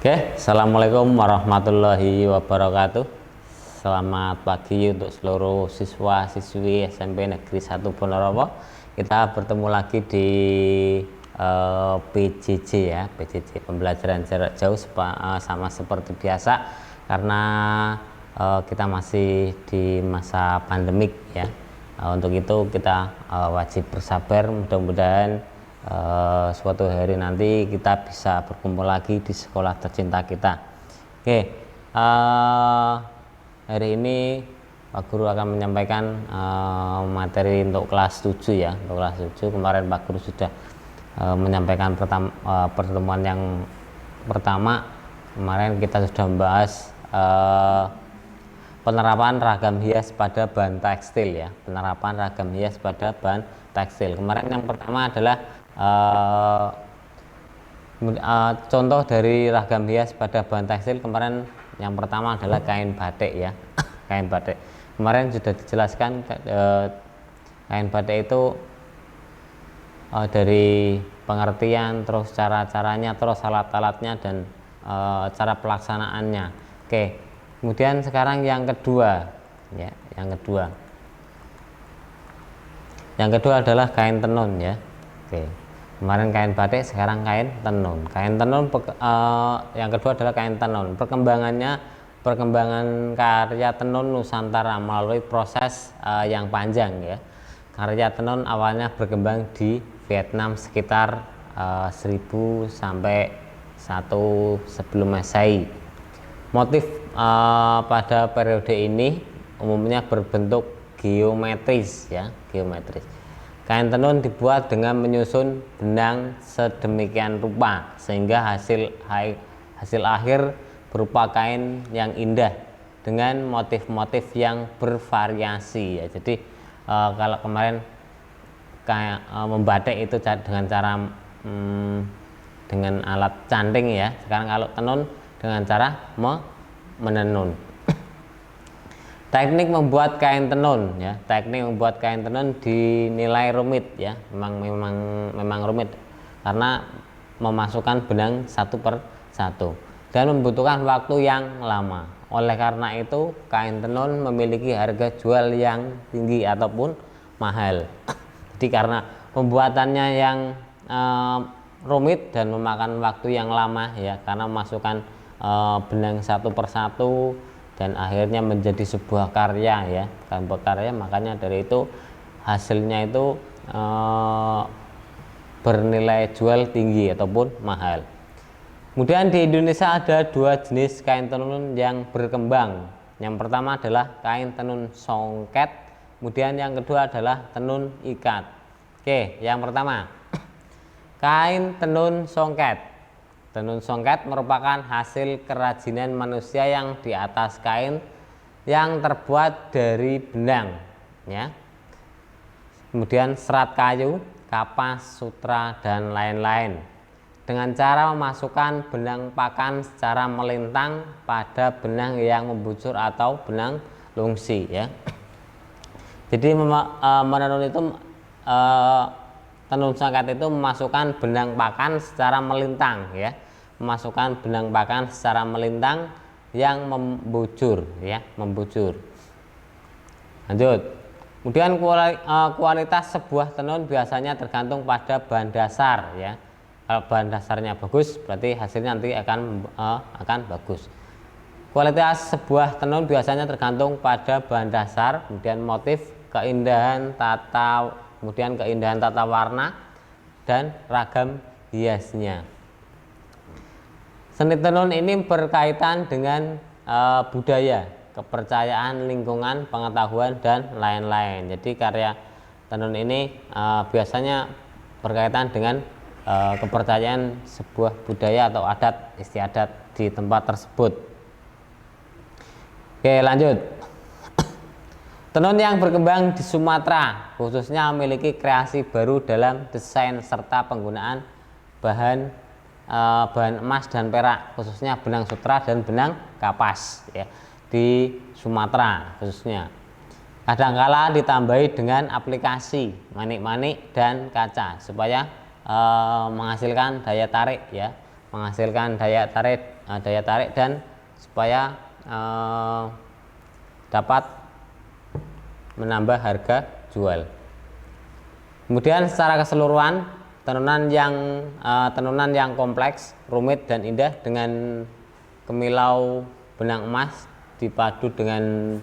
Oke, assalamualaikum warahmatullahi wabarakatuh. Selamat pagi untuk seluruh siswa-siswi SMP Negeri 1 Ponorogo. Kita bertemu lagi di PJJ ya, PJJ pembelajaran jarak jauh sama seperti biasa karena kita masih di masa pandemik ya. Untuk itu kita wajib bersabar, mudah-mudahan suatu hari nanti kita bisa berkumpul lagi di sekolah tercinta kita. Oke, hari ini Pak Guru akan menyampaikan materi untuk kelas 7 ya. Untuk kelas 7 kemarin Pak Guru sudah menyampaikan pertemuan yang pertama. Kemarin kita sudah membahas penerapan ragam hias pada bahan tekstil ya. Penerapan ragam hias pada bahan tekstil. Kemarin yang pertama adalah contoh dari ragam hias pada bahan tekstil. Kemarin yang pertama adalah kain batik ya. Kain batik kemarin sudah dijelaskan, kain batik itu dari pengertian, terus cara-caranya, terus alat-alatnya, dan cara pelaksanaannya. Oke, kemudian sekarang yang kedua ya, yang kedua adalah kain tenun ya. Oke, kemarin kain batik, sekarang kain tenun. Kain tenun yang kedua adalah kain tenun. Perkembangan karya tenun Nusantara melalui proses yang panjang ya. Karya tenun awalnya berkembang di Vietnam sekitar 1000 sampai 1 sebelum Masehi. Motif pada periode ini umumnya berbentuk geometris ya, geometris. Kain tenun dibuat dengan menyusun benang sedemikian rupa sehingga hasil akhir berupa kain yang indah dengan motif-motif yang bervariasi ya. Jadi kalau kemarin kayak membatik itu dengan cara dengan alat canting ya. Sekarang kalau tenun dengan cara menenun. Teknik membuat kain tenun ya, teknik membuat kain tenun dinilai rumit ya, memang rumit karena memasukkan benang satu per satu dan membutuhkan waktu yang lama. Oleh karena itu kain tenun memiliki harga jual yang tinggi ataupun mahal. Jadi karena pembuatannya yang rumit dan memakan waktu yang lama ya, karena memasukkan benang satu per satu dan akhirnya menjadi sebuah karya ya, karya, makanya dari itu hasilnya itu bernilai jual tinggi ataupun mahal. Kemudian di Indonesia ada dua jenis kain tenun yang berkembang. Yang pertama adalah kain tenun songket, kemudian yang kedua adalah tenun ikat. Oke, yang pertama kain tenun songket. Tenun songket merupakan hasil kerajinan manusia yang di atas kain yang terbuat dari benang ya. Kemudian serat kayu, kapas, sutra, dan lain-lain. Dengan cara memasukkan benang pakan secara melintang pada benang yang membujur atau benang lungsi ya. Jadi menenun itu tenun songket itu memasukkan benang pakan secara melintang ya, memasukkan benang pakan secara melintang yang membujur ya, membujur. Lanjut. Kemudian kualitas sebuah tenun biasanya tergantung pada bahan dasar ya. Kalau bahan dasarnya bagus, berarti hasilnya nanti akan bagus. Kualitas sebuah tenun biasanya tergantung pada bahan dasar, kemudian motif, keindahan tata warna, dan ragam hiasnya. Seni tenun ini berkaitan dengan budaya, kepercayaan, lingkungan, pengetahuan, dan lain-lain. Jadi karya tenun ini biasanya berkaitan dengan kepercayaan sebuah budaya atau adat istiadat di tempat tersebut. Oke, lanjut. Tenun yang berkembang di Sumatera khususnya memiliki kreasi baru dalam desain serta penggunaan bahan emas dan perak, khususnya benang sutra dan benang kapas ya, di Sumatera khususnya. Kadangkala ditambahi dengan aplikasi manik-manik dan kaca supaya menghasilkan daya tarik ya, menghasilkan daya tarik dan supaya dapat menambah harga jual. Kemudian secara keseluruhan tenunan yang kompleks, rumit dan indah dengan kemilau benang emas dipadu dengan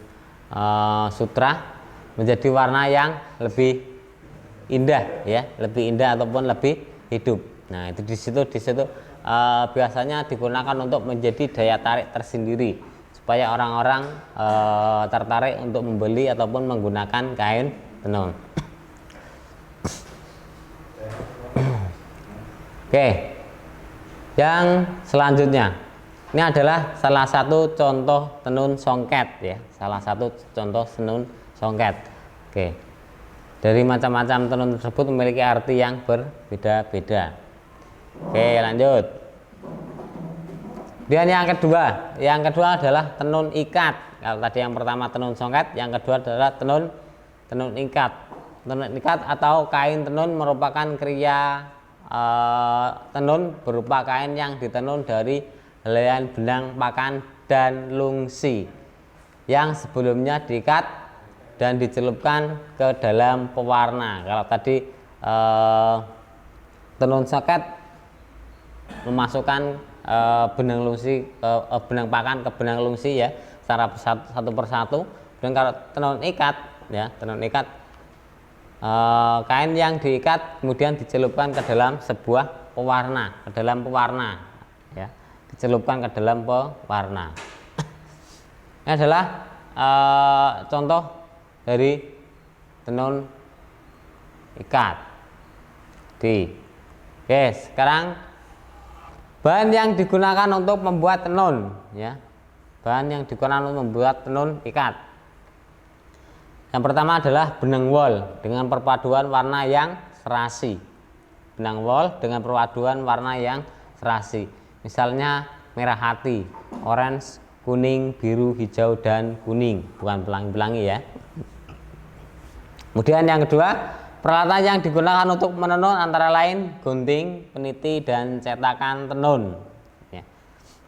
sutra menjadi warna yang lebih indah ya, lebih indah ataupun lebih hidup. Nah, itu di situ biasanya digunakan untuk menjadi daya tarik tersendiri supaya orang-orang tertarik untuk membeli ataupun menggunakan kain tenun. Oke, yang selanjutnya ini adalah salah satu contoh tenun songket ya, salah satu contoh tenun songket. Oke, dari macam-macam tenun tersebut memiliki arti yang berbeda-beda. Oke, lanjut. Dan yang kedua adalah tenun ikat. Kalau tadi yang pertama tenun songket, yang kedua adalah tenun ikat. Tenun ikat atau kain tenun merupakan kriya tenun berupa kain yang ditenun dari helaian benang pakan dan lungsi yang sebelumnya diikat dan dicelupkan ke dalam pewarna. Kalau tadi tenun songket memasukkan benang lungsi benang pakan ke benang lungsi ya secara satu persatu. Dan kalau tenun ikat ya, kain yang diikat kemudian dicelupkan ke dalam sebuah pewarna, ya, dicelupkan ke dalam pewarna. Ini adalah contoh dari tenun ikat. Oke, sekarang bahan yang digunakan untuk membuat tenun ya. Bahan yang digunakan untuk membuat tenun ikat. Yang pertama adalah benang wol dengan perpaduan warna yang serasi. Benang wol dengan perpaduan warna yang serasi. Misalnya merah hati, orange, kuning, biru, hijau dan kuning, bukan pelangi-pelangi ya. Kemudian yang kedua, peralatan yang digunakan untuk menenun antara lain gunting, peniti, dan cetakan tenun. Ya.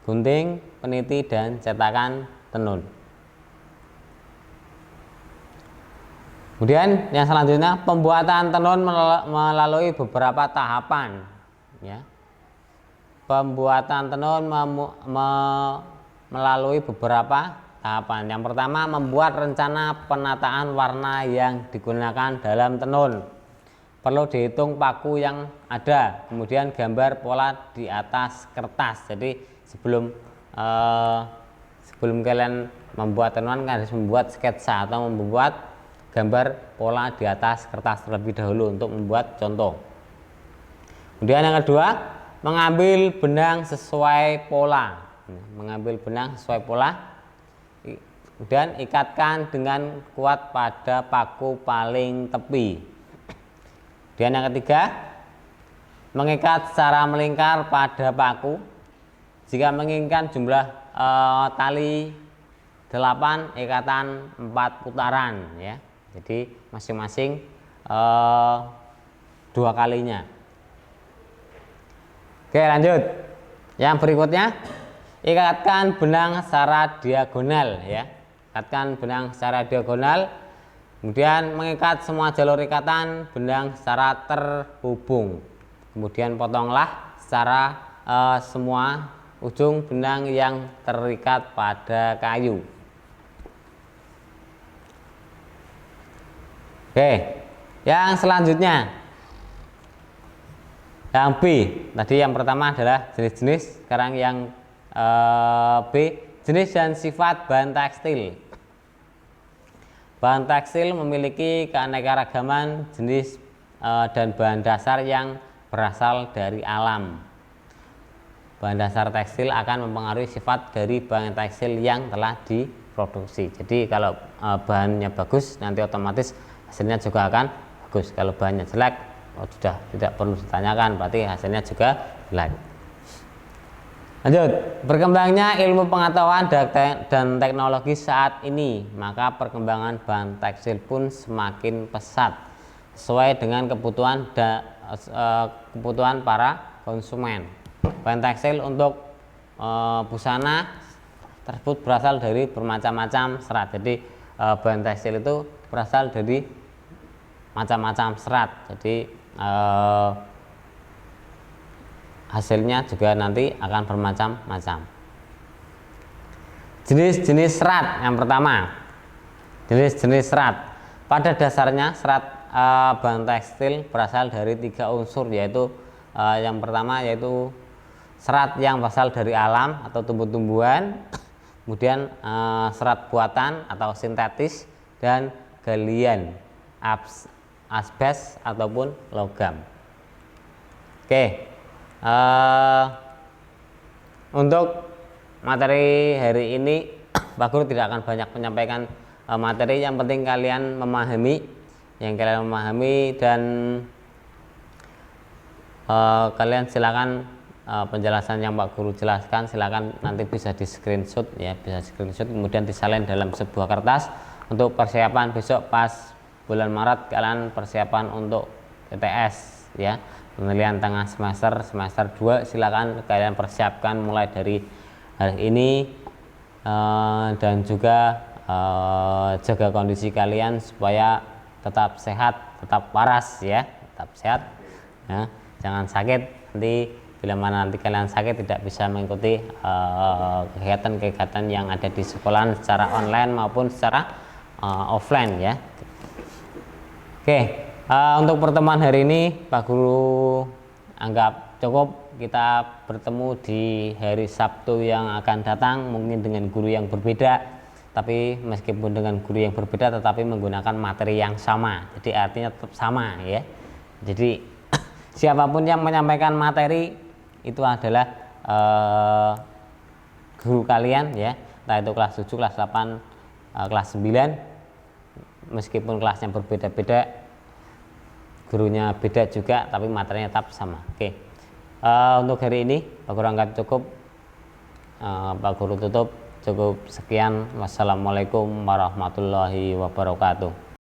Gunting, peniti, dan cetakan tenun. Kemudian yang selanjutnya pembuatan tenun melalui beberapa tahapan. Ya. Pembuatan tenun melalui beberapa tahapan. Yang pertama, membuat rencana penataan warna yang digunakan dalam tenun. Perlu dihitung paku yang ada, kemudian gambar pola di atas kertas. Jadi sebelum kalian membuat tenunan, kalian harus membuat sketsa atau membuat gambar pola di atas kertas terlebih dahulu untuk membuat contoh. Kemudian yang kedua, mengambil benang sesuai pola. Kemudian ikatkan dengan kuat pada paku paling tepi. Dan yang ketiga, mengikat secara melingkar pada paku. Jika menginginkan jumlah tali 8, ikatan 4 putaran ya. Jadi masing-masing 2 kalinya. Oke, lanjut. Yang berikutnya, ikatkan benang secara diagonal ya. Ikatkan benang secara diagonal. Kemudian mengikat semua jalur ikatan benang secara terhubung. Kemudian potonglah secara semua ujung benang yang terikat pada kayu. Oke, yang selanjutnya, yang B. Tadi yang pertama adalah jenis-jenis. Sekarang yang B, jenis dan sifat bahan tekstil. Bahan tekstil memiliki keanekaragaman jenis dan bahan dasar yang berasal dari alam. Bahan dasar tekstil akan mempengaruhi sifat dari bahan tekstil yang telah diproduksi. Jadi kalau bahannya bagus, nanti otomatis hasilnya juga akan bagus. Kalau bahannya jelek, sudah tidak perlu ditanyakan, berarti hasilnya juga jelek. Lanjut, berkembangnya ilmu pengetahuan dan teknologi saat ini, maka perkembangan bahan tekstil pun semakin pesat sesuai dengan kebutuhan para konsumen. Bahan tekstil untuk busana tersebut berasal dari bermacam-macam serat. Jadi bahan tekstil itu berasal dari macam-macam serat. Jadi hasilnya juga nanti akan bermacam-macam. Jenis-jenis serat. Yang pertama, jenis-jenis serat. Pada dasarnya serat bahan tekstil berasal dari 3 unsur, yaitu yang pertama yaitu serat yang berasal dari alam atau tumbuh-tumbuhan, kemudian serat buatan atau sintetis, dan galian, asbes ataupun logam. Oke, untuk materi hari ini Pak Guru tidak akan banyak menyampaikan materi. Yang penting kalian memahami, dan kalian silakan penjelasan yang Pak Guru jelaskan silakan nanti bisa di screenshot ya, kemudian disalin dalam sebuah kertas untuk persiapan besok pas bulan Maret. Kalian persiapan untuk TTS ya, penilaian tengah semester 2. Silakan kalian persiapkan mulai dari hari ini, dan juga jaga kondisi kalian supaya tetap sehat, tetap waras ya, tetap sehat ya, jangan sakit. Nanti bila mana nanti kalian sakit tidak bisa mengikuti kegiatan-kegiatan yang ada di sekolah secara online maupun secara offline ya. Oke, untuk pertemuan hari ini Pak Guru anggap cukup. Kita bertemu di hari Sabtu yang akan datang, mungkin dengan guru yang berbeda, tapi meskipun dengan guru yang berbeda tetapi menggunakan materi yang sama, jadi artinya tetap sama ya. Jadi siapapun yang menyampaikan materi itu adalah guru kalian ya, entah itu kelas 7, kelas 8, kelas 9, meskipun kelasnya berbeda-beda, gurunya beda juga, tapi materinya tetap sama. Oke. Untuk hari ini Pak Guru anggap cukup. Pak Guru tutup cukup sekian. Wassalamualaikum warahmatullahi wabarakatuh.